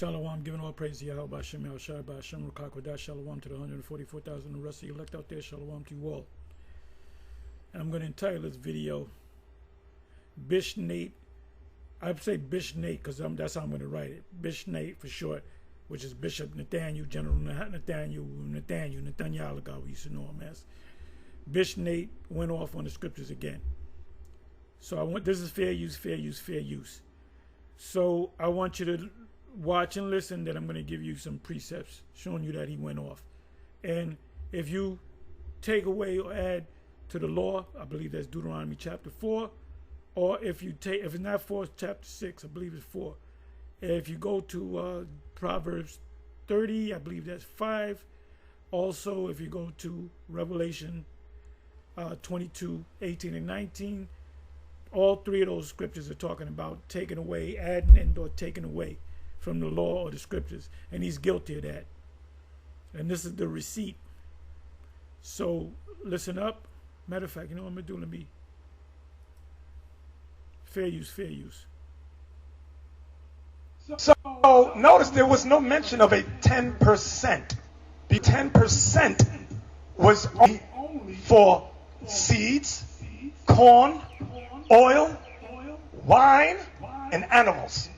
Shalom, giving all praise to Yahweh, Ba'Shem, Yahushua, Ba'Shem, Rukakwadash, Shalom to the 144,000, the rest of the elect out there, Shalom to you all. And I'm going to entitle this video, Bishnate. I'd say Bishnate because that's how I'm going to write it. Bishnate for short, which is Bishop Nathaniel, General Nathaniel, Nathaniel, we used to know him as. Bishnate went off on the scriptures again. So this is fair use, fair use, fair use. So I want you to watch and listen, then I'm going to give you some precepts showing you that he went off. And if you take away or add to the law, I believe that's Deuteronomy chapter 4, or if it's not 4, it's chapter 6, I believe it's 4. If you go to Proverbs 30, I believe that's 5. Also, if you go to Revelation 22, 18, and 19, all three of those scriptures are talking about taking away, adding, and or taking away from the law or the scriptures, and he's guilty of that. And this is the receipt. So listen up. Matter of fact, you know what I'm gonna do? Let me fair use, fair use. So notice there was no mention of a 10%. The 10% was only for seeds, corn, oil, wine, and animals.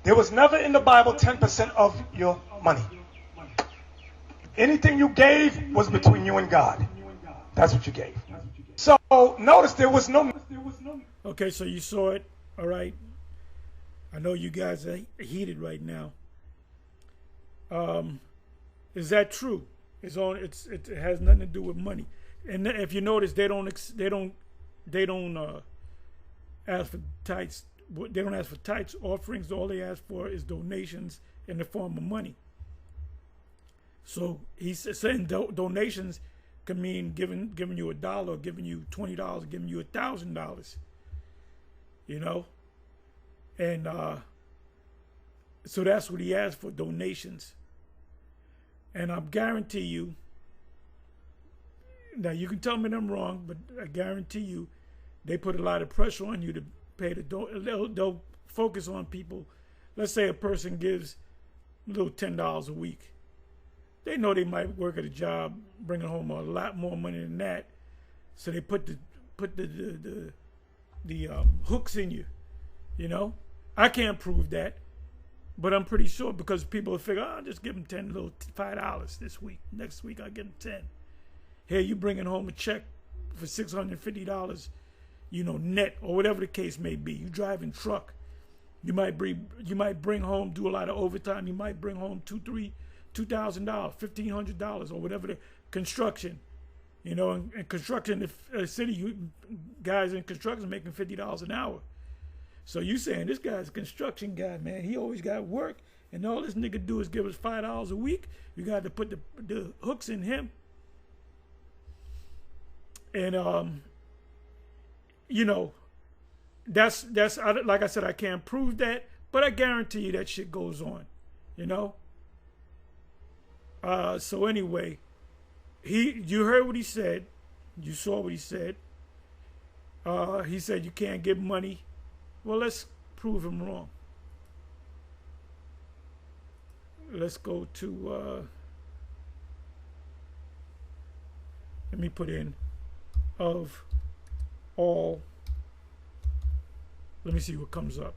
There was never in the Bible 10% of your money. Anything you gave was between you and God. That's what you gave. So notice there was no. Okay, so you saw it. All right. I know you guys are heated right now. Is that true? It has nothing to do with money. And if you notice, they don't ask for tithes. They don't ask for tithes, offerings. All they ask for is donations in the form of money. So he's saying donations can mean giving you $1, giving you $20, giving you $1,000. You know, and so that's what he asked for, donations. And I guarantee you. Now you can tell me I'm wrong, but I guarantee you, they put a lot of pressure on you to pay the they'll focus on people. Let's say a person gives a little $10 a week. They know they might work at a job bringing home a lot more money than that, so they put the hooks in you. You know, I can't prove that, but I'm pretty sure because people will figure, I'll just give them $5 this week. Next week I'll give them $10. Here you bringing home a check for $650. You know, net or whatever the case may be. You driving truck, you might bring home, do a lot of overtime. You might bring home $2,000, $1,500, or whatever the construction. You know, and construction, the city guys in construction making $50 an hour. So you saying this guy's a construction guy, man? He always got work, and all this nigga do is give us $5 a week. You got to put the hooks in him, and you know, that's like I said, I can't prove that, but I guarantee you that shit goes on, you know. So anyway, you heard what he said, you saw what he said. He said you can't give money. Well, let's prove him wrong. Let's go to. Let me put in of all. Let me see what comes up.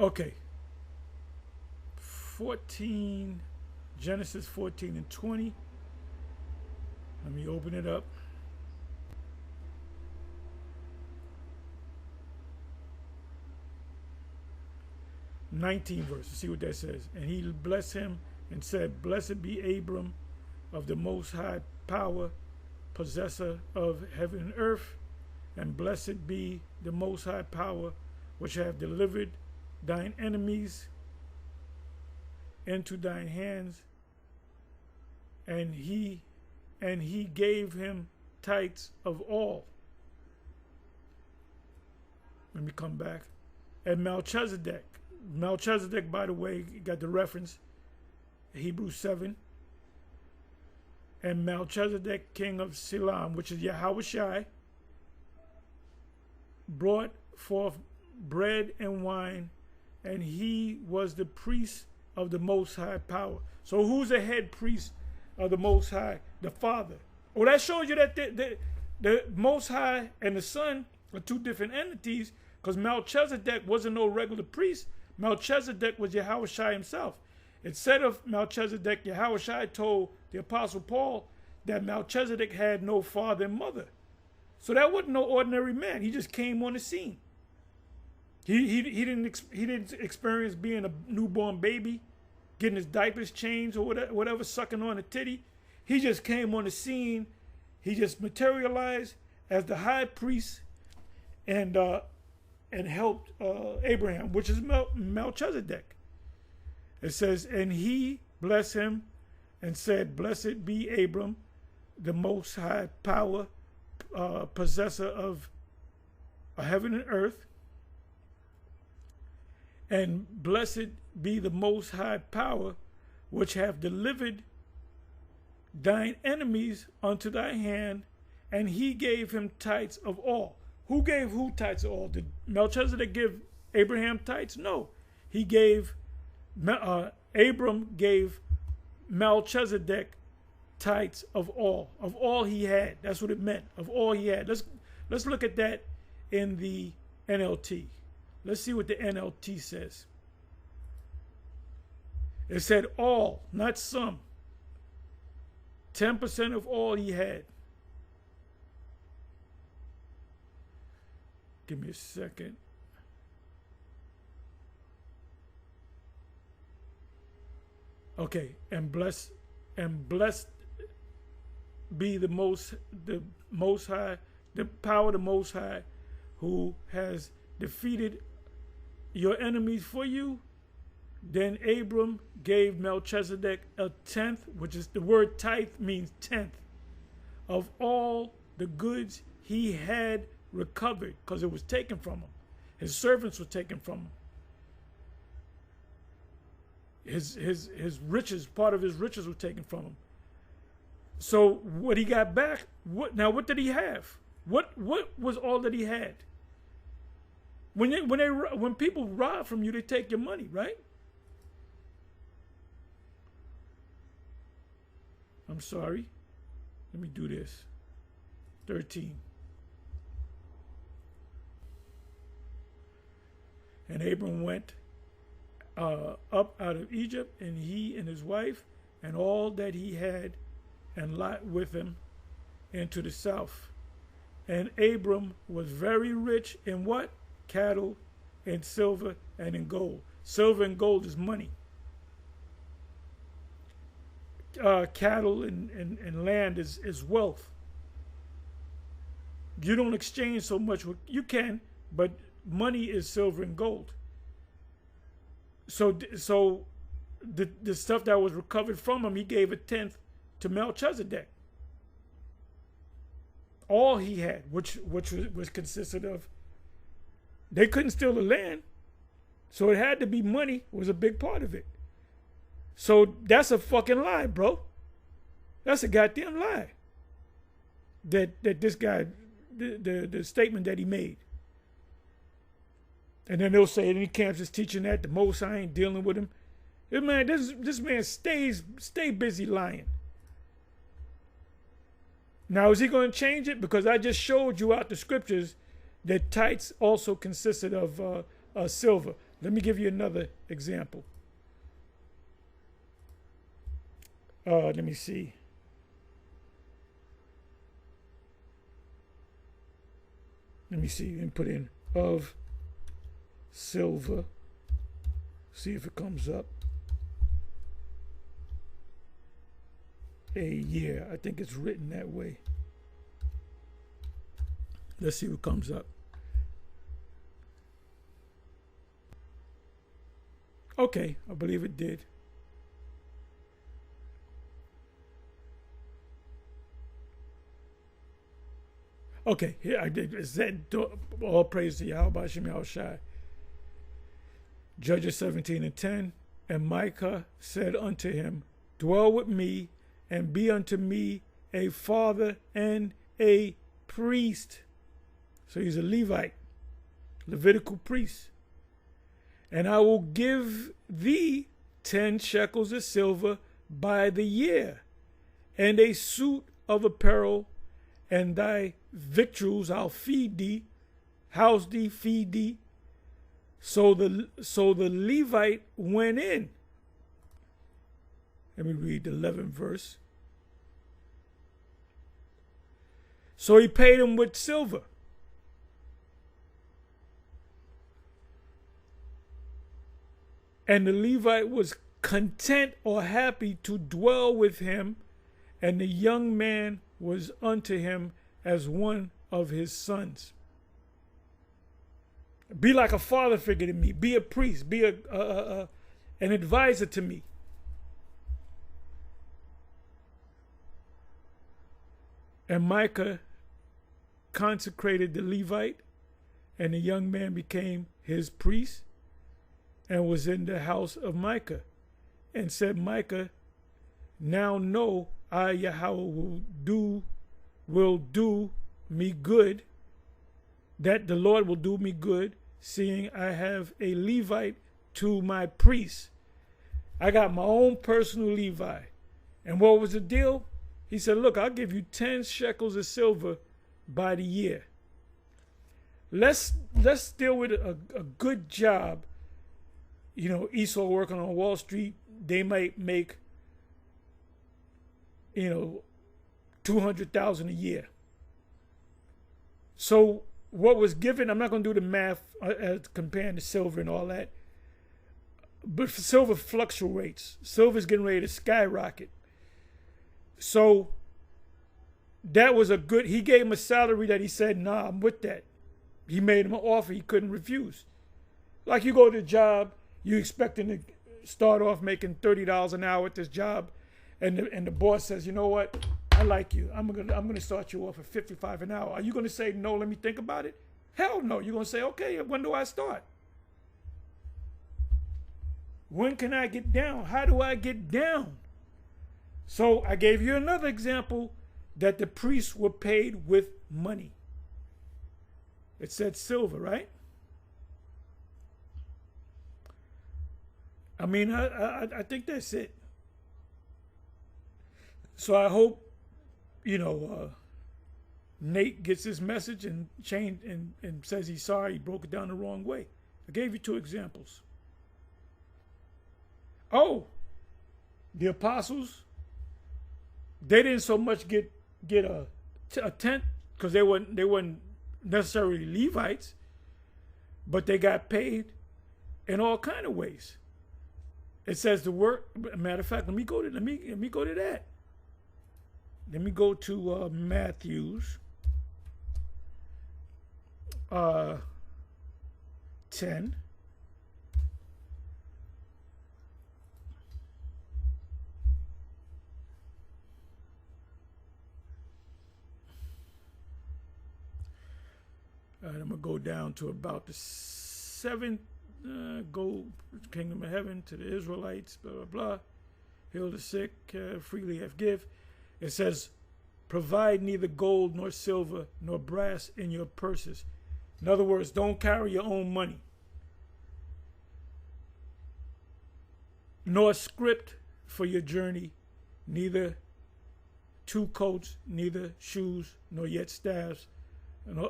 Okay. 14, Genesis 14 and 20. Let me open it up. '19 verse. See what that says. And he blessed him and said, "Blessed be Abram of the Most High Power, possessor of heaven and earth, and blessed be the Most High Power, which have delivered thine enemies into thine hands, and he gave him tithes of all. Let me come back. And Melchizedek, by the way, got the reference, Hebrews 7. And Melchizedek, king of Salem, which is Yahushai, brought forth bread and wine, and he was the priest of the Most High power. So who's the head priest of the Most High? The Father. Well, that shows you that the Most High and the Son are two different entities, because Melchizedek wasn't no regular priest. Melchizedek was Yahushai himself. It said of Melchizedek, Yahushai told the Apostle Paul that Melchizedek had no father and mother. So that wasn't no ordinary man. He just came on the scene. He didn't experience being a newborn baby, getting his diapers changed or whatever, sucking on a titty. He just came on the scene. He just materialized as the high priest and helped Abraham, which is Melchizedek. It says, and he blessed him and said, blessed be Abram, the Most High power, possessor of heaven and earth, and blessed be the Most High power, which have delivered thine enemies unto thy hand, and he gave him tithes of all. Who gave who tithes of all? Did Melchizedek give Abraham tithes? No. He gave, Abram gave Melchizedek tithes of all he had. That's what it meant, of all he had. Let's look at that in the NLT. Let's see what the NLT says. It said all, not some. 10% of all he had. Give me a second. Okay, and blessed be the most high, the power of the Most High, who has defeated your enemies for you. Then Abram gave Melchizedek a tenth, which is the word tithe means tenth, of all the goods he had recovered, because it was taken from him. His servants were taken from him. His riches, part of his riches were taken from him. So what he got back, what did he have? What was all that he had? When people rob from you, they take your money, right? I'm sorry. Let me do this. 13. And Abram went up out of Egypt, and he and his wife, and all that he had, and Lot with him, into the south. And Abram was very rich in what? Cattle, in silver, and in gold. Silver and gold is money. Cattle and land is wealth. You don't exchange so much. You can, but money is silver and gold. So the stuff that was recovered from him, he gave a tenth to Melchizedek. All he had, which was consisted of, they couldn't steal the land, so it had to be money, was a big part of it. So that's a fucking lie, bro. That's a goddamn lie. That this guy, the statement that he made. And then they'll say any camps is teaching that the Most High ain't dealing with him. This man stay busy lying. Now is he going to change it? Because I just showed you out the scriptures that tithes also consisted of silver. Let me give you another example. Let me see. Let me see and put in of silver. See if it comes up. Yeah, I think it's written that way. Let's see what comes up. Okay, I believe it did. Okay, here I did. It said, all praise to Yahweh Hashem Yahushai. Judges 17:10. And Micah said unto him, dwell with me, and be unto me a father and a priest. So he's a Levite, Levitical priest. And I will give thee 10 shekels of silver by the year, and a suit of apparel, and thy victuals I'll feed thee, house thee, feed thee. So the Levite went in. Let me read the 11th verse. So he paid him with silver. And the Levite was content or happy to dwell with him, and the young man was unto him as one of his sons. Be like a father figure to me. Be a priest. Be an advisor to me. And Micah consecrated the Levite, and the young man became his priest and was in the house of Micah. And said Micah, now know I, Yahweh, will do me good, that the Lord will do me good, seeing I have a Levite to my priest. I got my own personal Levi. And what was the deal? He said, look, I'll give you 10 shekels of silver by the year. Let's deal with a good job. You know, Esau working on Wall Street, they might make, you know, $200,000 a year. So what was given, I'm not going to do the math comparing to silver and all that, but silver fluctuates. Silver's getting ready to skyrocket. So that was a good, he gave him a salary that he said, nah, I'm with that. He made him an offer he couldn't refuse. Like you go to a job, you expecting to start off making $30 an hour at this job, and the boss says, you know what, I like you. I'm gonna start you off at $55 an hour. Are you gonna say no? Let me think about it. Hell no. You're gonna say, okay. When do I start? When can I get down? How do I get down? So I gave you another example that the priests were paid with money. It said silver, right? I mean, I think that's it. So I hope, you know, Nate gets this message and says he's sorry, he broke it down the wrong way. I gave you 2 examples. Oh, the apostles, they didn't so much get a tenth because they weren't necessarily Levites, but they got paid in all kind of ways. It says the work. Matter of fact, let me go to that. Let me go to Matthew's 10. All right, I'm gonna go down to about the 7th. Go kingdom of heaven to the Israelites, blah, blah, blah. Heal the sick, freely have give. It says, provide neither gold nor silver nor brass in your purses. In other words, don't carry your own money. Nor script for your journey, neither 2 coats, neither shoes, nor yet staffs,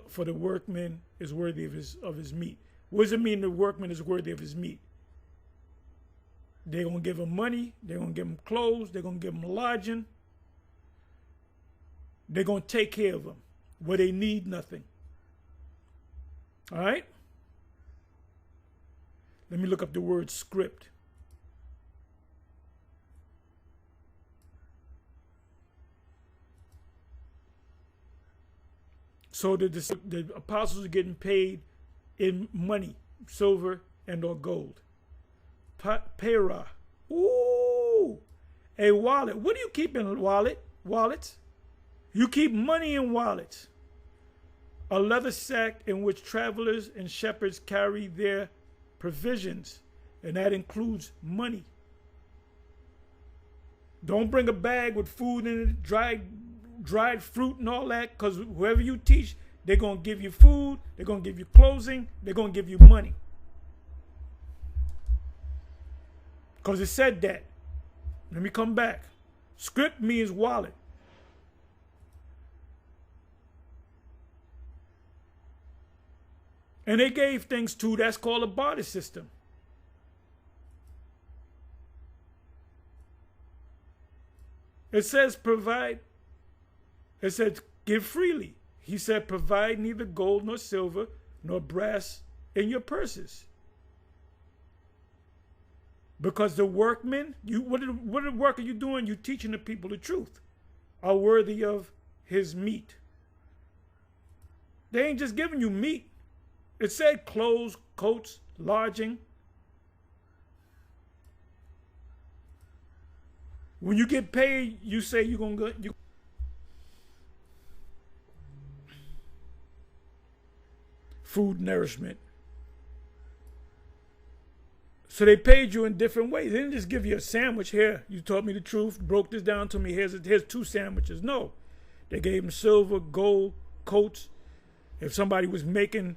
for the workman is worthy of his meat. What does it mean the workman is worthy of his meat? They're going to give him money. They're going to give him clothes. They're going to give him lodging. They're going to take care of him where they need nothing. All right? Let me look up the word script. So the apostles are getting paid in money, silver and or gold. para. Ooh, a wallet. What do you keep in wallets? You keep money in wallets. A leather sack in which travelers and shepherds carry their provisions, and that includes money. Don't bring a bag with food in it, dried fruit and all that, because whoever you teach, they're going to give you food, they're going to give you clothing, they're going to give you money. Because it said that. Let me come back. Script means wallet. And they gave things too. That's called a barter system. It says provide. It said give freely. He said provide neither gold nor silver nor brass in your purses. Because the workmen, what the work are you doing? You teaching the people the truth, are worthy of his meat. They ain't just giving you meat. It said clothes, coats, lodging. When you get paid, you say you're going to go. Food, nourishment. So they paid you in different ways. They didn't just give you a sandwich. Here, you told me the truth, broke this down to me. Here's 2 sandwiches. No. They gave them silver, gold, coats. If somebody was making,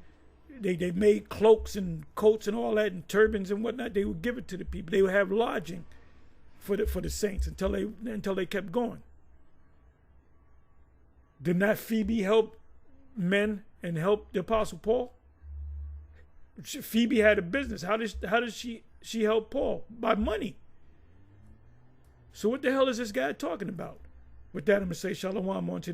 they made cloaks and coats and all that and turbans and whatnot, they would give it to the people. They would have lodging for the saints until they kept going. Did not Phoebe help men and help the Apostle Paul? Phoebe had a business. How did she help Paul? By money. So what the hell is this guy talking about? With that, I'm going to say shalom on to